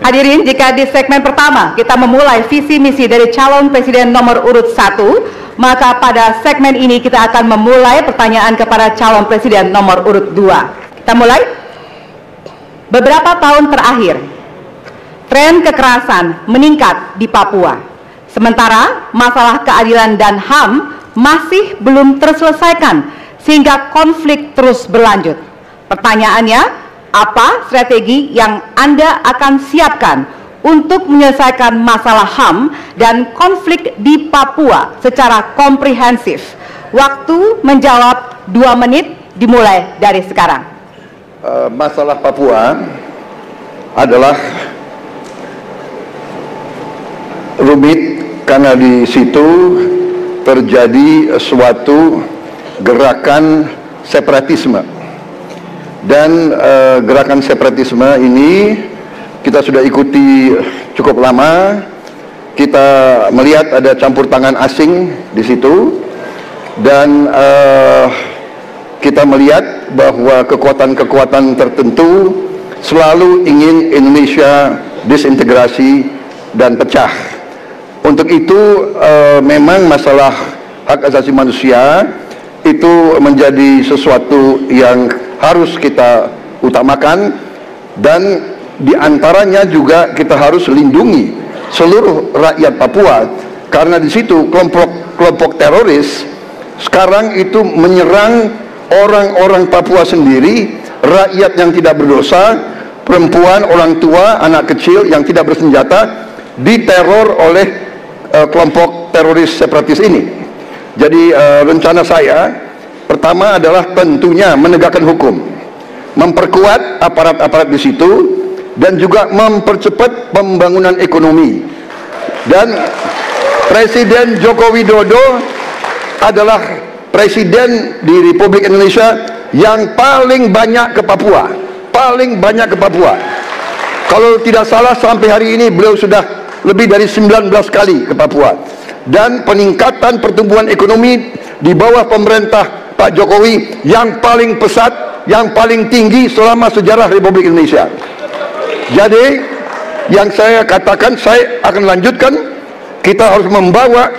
Hadirin, jika di segmen pertama kita memulai visi misi dari calon presiden nomor urut 1, maka pada segmen ini kita akan memulai pertanyaan kepada calon presiden nomor urut 2. Kita mulai. Beberapa tahun terakhir, tren kekerasan meningkat di Papua. Sementara masalah keadilan dan HAM masih belum terselesaikan sehingga konflik terus berlanjut. Pertanyaannya, apa strategi yang Anda akan siapkan untuk menyelesaikan masalah HAM dan konflik di Papua secara komprehensif? Waktu menjawab 2 menit dimulai dari sekarang. Masalah Papua adalah rumit karena di situ terjadi suatu gerakan separatisme. Dan gerakan separatisme ini kita sudah ikuti cukup lama. Kita melihat ada campur tangan asing di situ, dan kita melihat bahwa kekuatan-kekuatan tertentu selalu ingin Indonesia disintegrasi dan pecah. Untuk itu memang masalah hak asasi manusia itu menjadi sesuatu yang harus kita utamakan, dan diantaranya juga kita harus lindungi seluruh rakyat Papua, karena di situ kelompok teroris sekarang itu menyerang orang-orang Papua sendiri, rakyat yang tidak berdosa, perempuan, orang tua, anak kecil yang tidak bersenjata diteror oleh kelompok teroris separatis ini. Jadi rencana saya pertama adalah tentunya menegakkan hukum, memperkuat aparat-aparat di situ, dan juga mempercepat pembangunan ekonomi. Dan Presiden Joko Widodo adalah presiden di Republik Indonesia yang paling banyak ke Papua, Kalau tidak salah sampai hari ini beliau sudah lebih dari 19 kali ke Papua. Dan peningkatan pertumbuhan ekonomi di bawah pemerintah Pak Jokowi yang paling pesat, yang paling tinggi selama sejarah Republik Indonesia. Jadi yang saya katakan, saya akan lanjutkan, kita harus membawa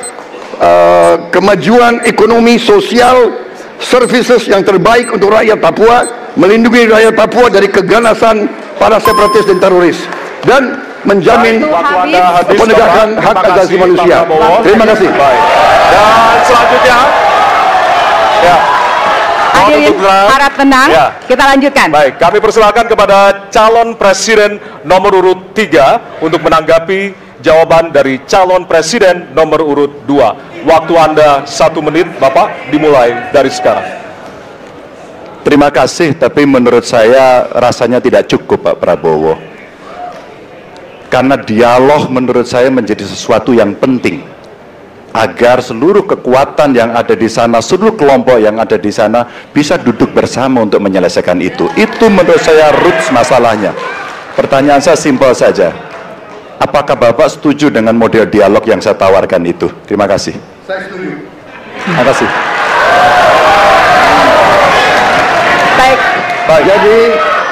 kemajuan ekonomi, sosial, services yang terbaik untuk rakyat Papua, melindungi rakyat Papua dari keganasan para separatis dan teroris, dan menjamin penegakan hak asasi manusia. Terima kasih. Dan selanjutnya, ya, hadirin harap tenang, ya. Kita lanjutkan. Baik, kami persilakan kepada calon presiden nomor urut 3 untuk menanggapi jawaban dari calon presiden nomor urut 2. Waktu Anda 1 menit, Bapak, dimulai dari sekarang. Terima kasih, tapi menurut saya rasanya tidak cukup, Pak Prabowo. Karena dialog menurut saya menjadi sesuatu yang penting, agar seluruh kekuatan yang ada di sana, seluruh kelompok yang ada di sana bisa duduk bersama untuk menyelesaikan itu. Itu menurut saya roots masalahnya. Pertanyaan saya simpel saja. Apakah Bapak setuju dengan model dialog yang saya tawarkan itu? Terima kasih. Saya setuju. Terima kasih. Baik. Jadi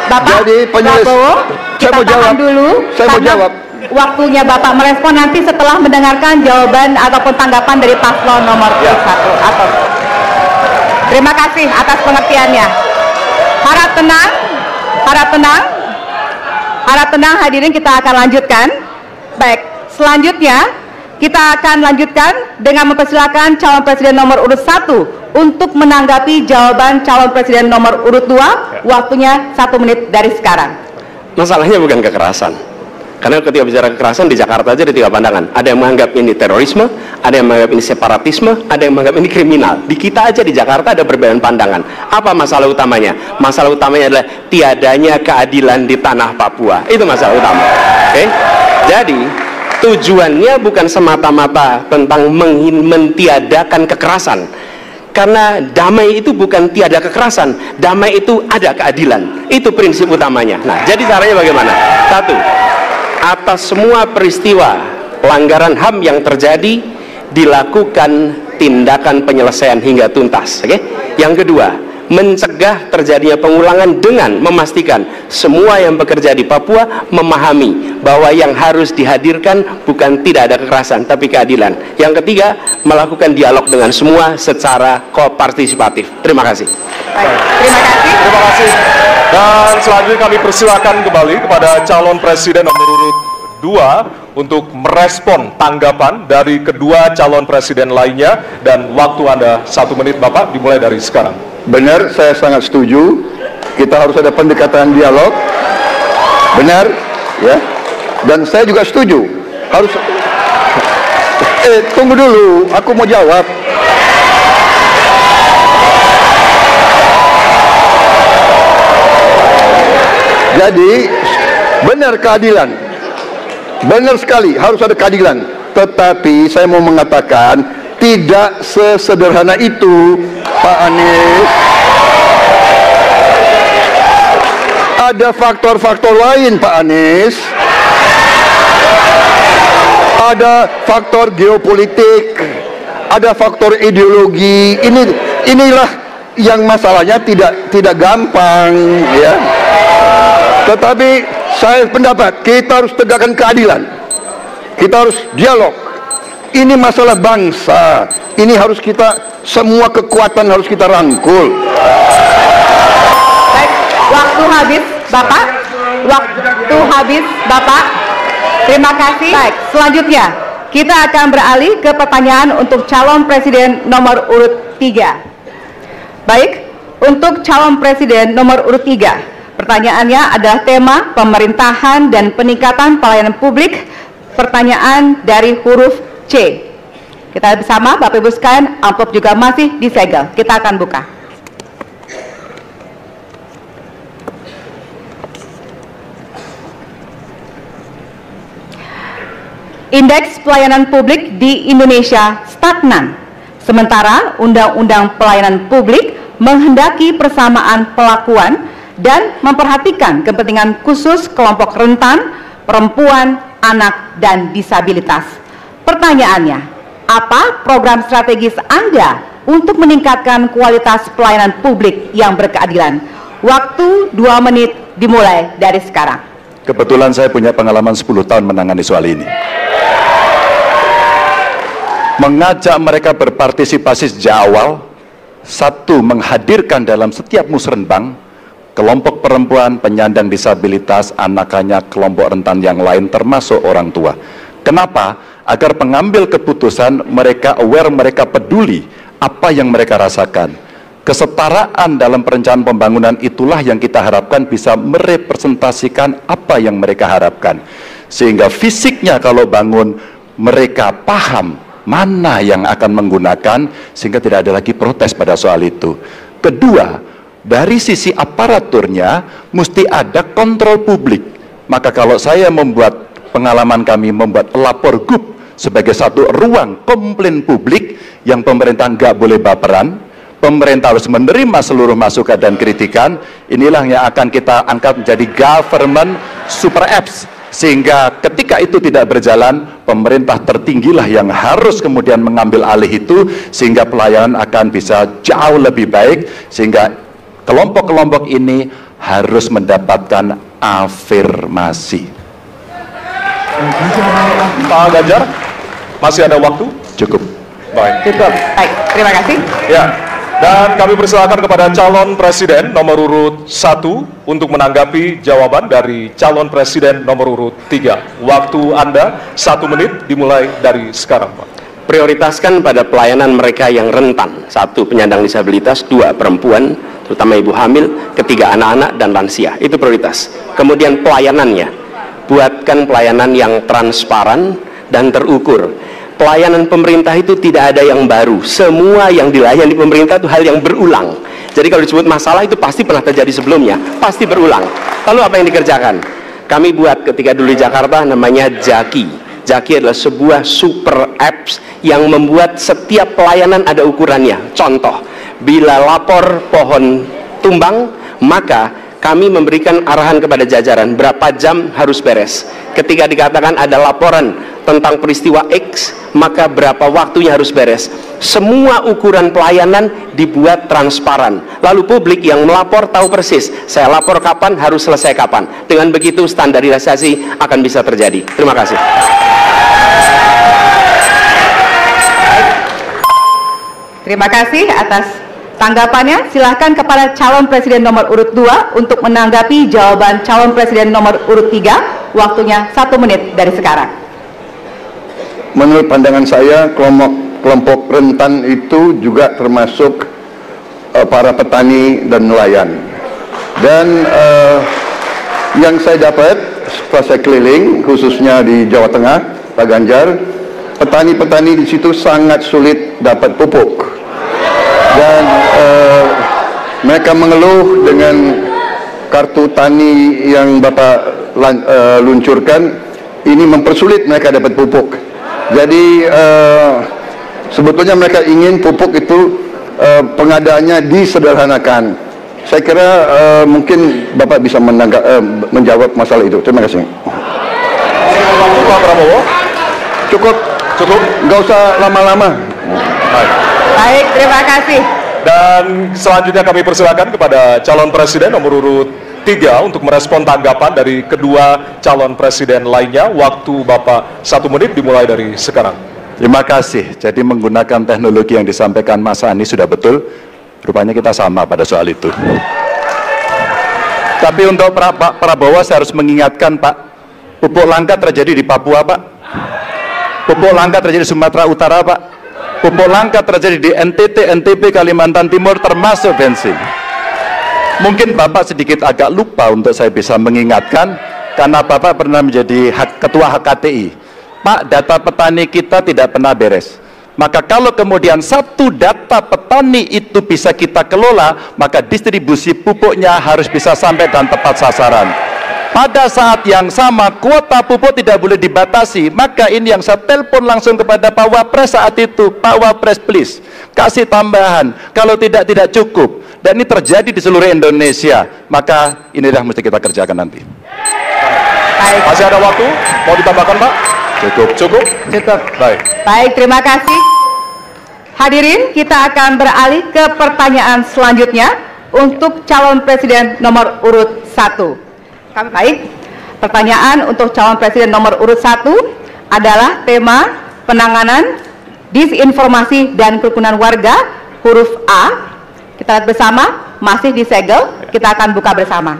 Bapak Prabowo, kita tahan dulu. Saya mau jawab. Waktunya Bapak merespon nanti setelah mendengarkan jawaban ataupun tanggapan dari paslon nomor 1. Terima kasih atas pengertiannya. Harap tenang hadirin, kita akan lanjutkan. Baik, selanjutnya kita akan lanjutkan dengan mempersilakan calon presiden nomor urut 1 untuk menanggapi jawaban calon presiden nomor urut 2. Waktunya 1 menit dari sekarang. Masalahnya bukan kekerasan, karena ketika bicara kekerasan di Jakarta aja ada 3 pandangan. Ada yang menganggap ini terorisme, ada yang menganggap ini separatisme, ada yang menganggap ini kriminal. Di kita aja di Jakarta ada perbedaan pandangan. Apa masalah utamanya? Masalah utamanya adalah tiadanya keadilan di tanah Papua. Itu masalah utama. Oke? Jadi tujuannya bukan semata-mata tentang mentiadakan kekerasan, karena damai itu bukan tiada kekerasan, damai itu ada keadilan. Itu prinsip utamanya. Nah, jadi caranya bagaimana? 1, atas semua peristiwa pelanggaran HAM yang terjadi dilakukan tindakan penyelesaian hingga tuntas. Oke? Yang kedua, mencegah terjadinya pengulangan dengan memastikan semua yang bekerja di Papua memahami bahwa yang harus dihadirkan bukan tidak ada kekerasan tapi keadilan. Yang ketiga, melakukan dialog dengan semua secara kopartisipatif. Terima kasih. Baik, terima kasih. Terima kasih. Dan selanjutnya kami persilakan kembali kepada calon presiden nomor urut 2 untuk merespon tanggapan dari kedua calon presiden lainnya, dan waktu Anda 1 menit Bapak, dimulai dari sekarang. Benar, saya sangat setuju. Kita harus ada pendekatan dialog. Benar, ya. Dan saya juga setuju. Harus. Tunggu dulu, aku mau jawab. Jadi, benar keadilan. Benar sekali, harus ada keadilan. Tetapi saya mau mengatakan, tidak sesederhana itu, Pak Anies. Ada faktor-faktor lain, Pak Anies. Ada faktor geopolitik, ada faktor ideologi. Inilah yang masalahnya tidak gampang, ya. Tetapi saya pendapat kita harus tegakkan keadilan. Kita harus dialog. Ini masalah bangsa. Ini harus kita, semua kekuatan harus kita rangkul. Baik, waktu habis, Bapak. Waktu habis, Bapak. Terima kasih. Baik, selanjutnya kita akan beralih ke pertanyaan untuk calon presiden nomor urut 3. Baik, untuk calon presiden nomor urut 3, pertanyaannya adalah tema pemerintahan dan peningkatan pelayanan publik. Pertanyaan dari huruf C. Kita bersama, Bapak Ibu sekalian, amplop juga masih disegel. Kita akan buka. Indeks pelayanan publik di Indonesia stagnan. Sementara Undang-Undang Pelayanan Publik menghendaki persamaan perlakuan dan memperhatikan kepentingan khusus kelompok rentan, perempuan, anak, dan disabilitas. Pertanyaannya, apa program strategis Anda untuk meningkatkan kualitas pelayanan publik yang berkeadilan? Waktu 2 menit dimulai dari sekarang. Kebetulan saya punya pengalaman 10 tahun menangani soal ini. Mengajak mereka berpartisipasi sejak awal. Satu, menghadirkan dalam setiap musrenbang kelompok perempuan, penyandang disabilitas, anak-anak, kelompok rentan yang lain, termasuk orang tua. Kenapa? Agar pengambil keputusan mereka aware, mereka peduli apa yang mereka rasakan. Kesetaraan dalam perencanaan pembangunan itulah yang kita harapkan bisa merepresentasikan apa yang mereka harapkan. Sehingga fisiknya kalau bangun, mereka paham mana yang akan menggunakan, sehingga tidak ada lagi protes pada soal itu. Kedua, dari sisi aparaturnya mesti ada kontrol publik. Maka kalau saya membuat, pengalaman kami membuat pelapor GUP sebagai satu ruang komplain publik yang pemerintah nggak boleh baperan, pemerintah harus menerima seluruh masukan dan kritikan. Inilah yang akan kita angkat menjadi government super apps, sehingga ketika itu tidak berjalan, pemerintah tertinggilah yang harus kemudian mengambil alih itu, sehingga pelayanan akan bisa jauh lebih baik, sehingga kelompok-kelompok ini harus mendapatkan afirmasi. Pak Ganjar, masih ada waktu? Cukup. Baik. Cukup. Baik, terima kasih. Ya. Dan kami persilakan kepada calon presiden nomor urut 1 untuk menanggapi jawaban dari calon presiden nomor urut 3. Waktu Anda 1 menit dimulai dari sekarang, Pak. Prioritaskan pada pelayanan mereka yang rentan. 1, penyandang disabilitas. 2, perempuan, terutama ibu hamil. 3, anak-anak dan lansia. Itu prioritas. Kemudian pelayanannya, buatkan pelayanan yang transparan dan terukur. Pelayanan pemerintah itu tidak ada yang baru. Semua yang dilayani pemerintah itu hal yang berulang. Jadi kalau disebut masalah itu pasti pernah terjadi sebelumnya, pasti berulang. Lalu apa yang dikerjakan? Kami buat ketika dulu di Jakarta namanya Jaki. Jaki adalah sebuah super apps yang membuat setiap pelayanan ada ukurannya. Contoh, bila lapor pohon tumbang, maka kami memberikan arahan kepada jajaran berapa jam harus beres. Ketika dikatakan ada laporan tentang peristiwa X, maka berapa waktunya harus beres. Semua ukuran pelayanan dibuat transparan, lalu publik yang melapor tahu persis, saya lapor kapan, harus selesai kapan. Dengan begitu standarisasi akan bisa terjadi. Terima kasih. Terima kasih atas tanggapannya. Silahkan kepada calon presiden nomor urut 2 untuk menanggapi jawaban calon presiden nomor urut 3. Waktunya 1 menit dari sekarang. Menurut pandangan saya, kelompok rentan itu juga termasuk para petani dan nelayan. Dan yang saya dapat setelah saya keliling, khususnya di Jawa Tengah, Pak Ganjar, petani-petani di situ sangat sulit dapat pupuk. Dan mereka mengeluh dengan kartu tani yang Bapak luncurkan, ini mempersulit mereka dapat pupuk. Jadi sebetulnya mereka ingin pupuk itu pengadaannya disederhanakan. Saya kira mungkin Bapak bisa menjawab masalah itu. Terima kasih. Pak Prabowo. Cukup, nggak usah lama-lama. Baik, terima kasih. Dan selanjutnya kami persilakan kepada calon presiden nomor urut 3 untuk merespon tanggapan dari kedua calon presiden lainnya. Waktu Bapak 1 menit dimulai dari sekarang. Terima kasih. Jadi menggunakan teknologi yang disampaikan Mas Anies sudah betul. Rupanya kita sama pada soal itu. Tapi untuk Pak Prabowo saya harus mengingatkan, Pak, pupuk langka terjadi di Papua, Pak. Pupuk langka terjadi di Sumatera Utara, Pak. Pupuk langka terjadi di NTT, NTB, Kalimantan Timur, termasuk bensin. Mungkin Bapak sedikit agak lupa untuk saya bisa mengingatkan, karena Bapak pernah menjadi ketua HKTI. Pak, data petani kita tidak pernah beres. Maka kalau kemudian satu data petani itu bisa kita kelola, maka distribusi pupuknya harus bisa sampai dan tepat sasaran. Pada saat yang sama, kuota pupuk tidak boleh dibatasi. Maka ini yang saya telepon langsung kepada Pak Wapres saat itu. Pak Wapres, please, kasih tambahan. Kalau tidak cukup. Dan ini terjadi di seluruh Indonesia. Maka inilah mesti kita kerjakan nanti. Baik. Masih ada waktu? Mau ditambahkan, Pak? Cukup? Baik. Baik, terima kasih. Hadirin, kita akan beralih ke pertanyaan selanjutnya untuk calon presiden nomor urut 1. Baik, pertanyaan untuk calon presiden nomor urut 1 adalah tema penanganan disinformasi dan kerukunan warga, huruf A. Kita lihat bersama, masih disegel, kita akan buka bersama.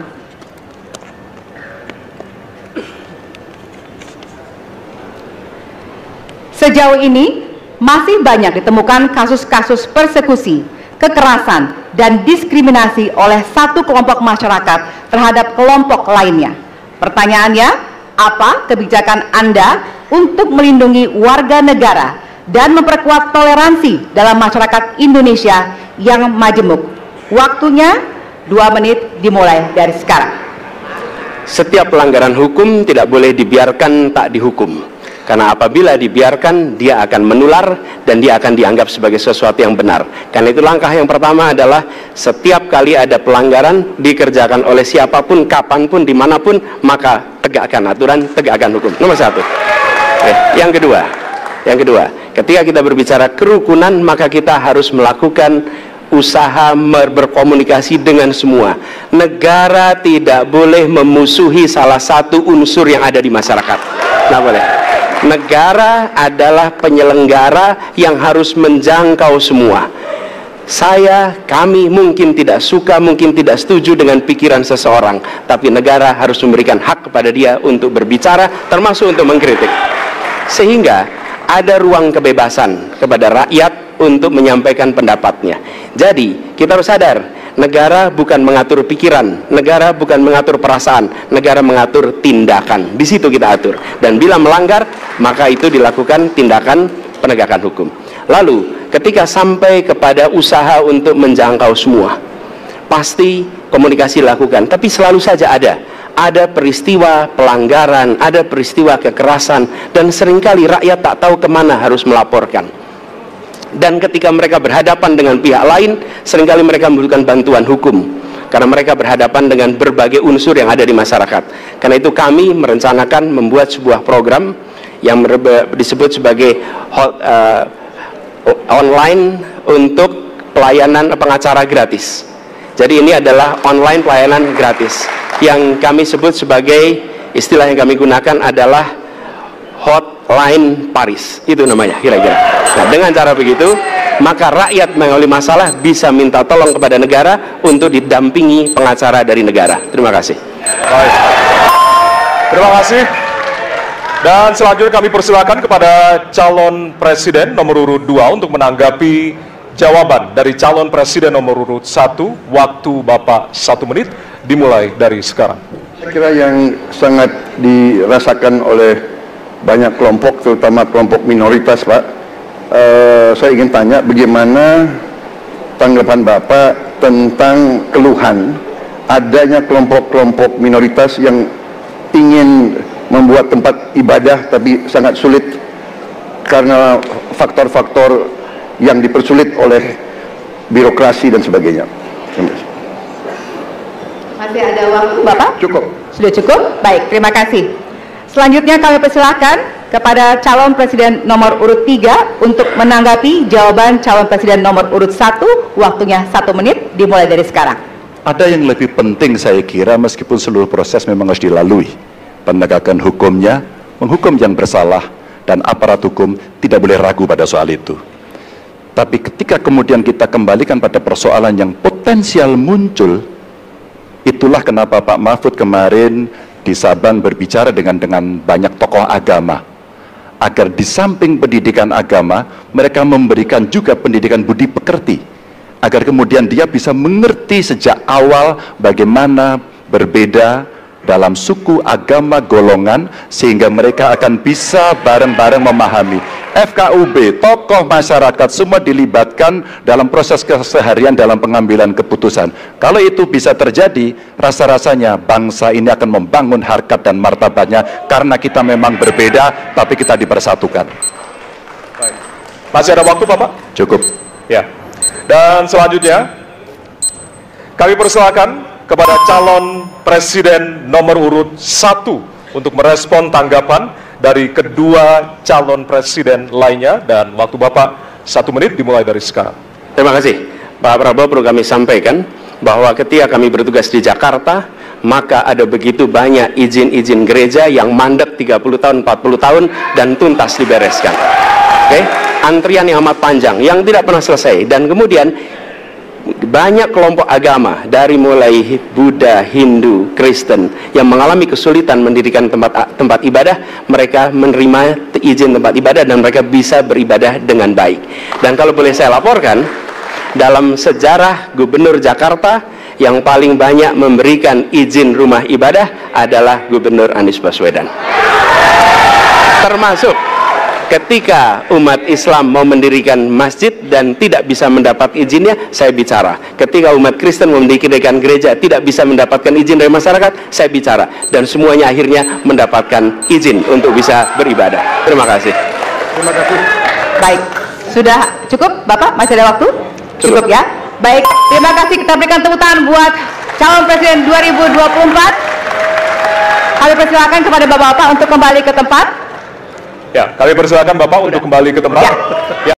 Sejauh ini masih banyak ditemukan kasus-kasus persekusi, kekerasan, dan diskriminasi oleh satu kelompok masyarakat terhadap kelompok lainnya. Pertanyaannya, apa kebijakan Anda untuk melindungi warga negara dan memperkuat toleransi dalam masyarakat Indonesia yang majemuk? Waktunya 2 menit dimulai dari sekarang. Setiap pelanggaran hukum tidak boleh dibiarkan tak dihukum. Karena apabila dibiarkan, dia akan menular dan dia akan dianggap sebagai sesuatu yang benar. Karena itu langkah yang pertama adalah setiap kali ada pelanggaran dikerjakan oleh siapapun, kapanpun, dimanapun, maka tegakkan aturan, tegakkan hukum. Nomor 1. Yang kedua, ketika kita berbicara kerukunan, maka kita harus melakukan usaha berkomunikasi dengan semua. Negara tidak boleh memusuhi salah satu unsur yang ada di masyarakat. Nggak boleh. Negara adalah penyelenggara yang harus menjangkau semua. Kami mungkin tidak suka, mungkin tidak setuju dengan pikiran seseorang, tapi negara harus memberikan hak kepada dia untuk berbicara, termasuk untuk mengkritik. Sehingga ada ruang kebebasan kepada rakyat untuk menyampaikan pendapatnya. Jadi, kita harus sadar, negara bukan mengatur pikiran, negara bukan mengatur perasaan, negara mengatur tindakan. Di situ kita atur. Dan bila melanggar, maka itu dilakukan tindakan penegakan hukum. Lalu, ketika sampai kepada usaha untuk menjangkau semua, pasti komunikasi dilakukan. Tapi selalu saja ada peristiwa pelanggaran, ada peristiwa kekerasan, dan seringkali rakyat tak tahu kemana harus melaporkan. Dan ketika mereka berhadapan dengan pihak lain, seringkali mereka membutuhkan bantuan hukum, karena mereka berhadapan dengan berbagai unsur yang ada di masyarakat. Karena itu kami merencanakan membuat sebuah program yang disebut sebagai online untuk pelayanan pengacara gratis. Jadi ini adalah online pelayanan gratis yang kami sebut sebagai, istilah yang kami gunakan adalah hotline Paris, itu namanya kira-kira. Nah, dengan cara begitu maka rakyat mengalami masalah bisa minta tolong kepada negara untuk didampingi pengacara dari negara. Terima kasih. Baik. Terima kasih. Dan selanjutnya kami persilakan kepada calon presiden nomor urut 2 untuk menanggapi jawaban dari calon presiden nomor urut 1. Waktu Bapak 1 menit dimulai dari sekarang. Saya kira yang sangat dirasakan oleh banyak kelompok, terutama kelompok minoritas, Pak. Saya ingin tanya bagaimana tanggapan Bapak tentang keluhan adanya kelompok-kelompok minoritas yang ingin membuat tempat ibadah tapi sangat sulit karena faktor-faktor yang dipersulit oleh birokrasi dan sebagainya. Masih ada waktu, Bapak? Cukup. Sudah cukup? Baik, terima kasih. Selanjutnya kami persilakan kepada calon presiden nomor urut 3 untuk menanggapi jawaban calon presiden nomor urut 1. Waktunya 1 menit dimulai dari sekarang. Ada yang lebih penting saya kira, meskipun seluruh proses memang harus dilalui. Penegakan hukumnya, menghukum yang bersalah, dan aparat hukum tidak boleh ragu pada soal itu. Tapi ketika kemudian kita kembalikan pada persoalan yang potensial muncul, itulah kenapa Pak Mahfud kemarin di Sabang berbicara dengan banyak tokoh agama, agar di samping pendidikan agama, mereka memberikan juga pendidikan budi pekerti, agar kemudian dia bisa mengerti sejak awal bagaimana berbeda dalam suku, agama, golongan, sehingga mereka akan bisa bareng-bareng memahami. FKUB, tokoh masyarakat semua dilibatkan dalam proses keseharian dalam pengambilan keputusan. Kalau itu bisa terjadi, rasa-rasanya bangsa ini akan membangun harkat dan martabatnya, karena kita memang berbeda tapi kita dipersatukan. Baik. Masih ada waktu, Bapak? Cukup. Ya. Dan selanjutnya kami persilakan kepada calon presiden nomor urut 1 untuk merespon tanggapan dari kedua calon presiden lainnya, dan waktu Bapak 1 menit dimulai dari sekarang. Terima kasih Pak Prabowo. Perlu kami sampaikan bahwa ketika kami bertugas di Jakarta, maka ada begitu banyak izin-izin gereja yang mandek 30 tahun, 40 tahun dan tuntas dibereskan. Oke? Antrian yang amat panjang yang tidak pernah selesai, dan kemudian banyak kelompok agama dari mulai Buddha, Hindu, Kristen yang mengalami kesulitan mendirikan tempat ibadah, mereka menerima izin tempat ibadah dan mereka bisa beribadah dengan baik. Dan kalau boleh saya laporkan, dalam sejarah Gubernur Jakarta yang paling banyak memberikan izin rumah ibadah adalah Gubernur Anies Baswedan. Termasuk ketika umat Islam mau mendirikan masjid dan tidak bisa mendapat izinnya, saya bicara. Ketika umat Kristen mau mendirikan gereja tidak bisa mendapatkan izin dari masyarakat, saya bicara. Dan semuanya akhirnya mendapatkan izin untuk bisa beribadah. Terima kasih. Terima kasih. Baik, sudah cukup, Bapak? Masih ada waktu? Cukup ya? Baik, terima kasih. Kita berikan tepuk tangan buat calon presiden 2024. Kami persilakan kepada Bapak-Bapak untuk kembali ke tempat. Ya, kami persilakan Bapak untuk kembali ke tempat. Ya.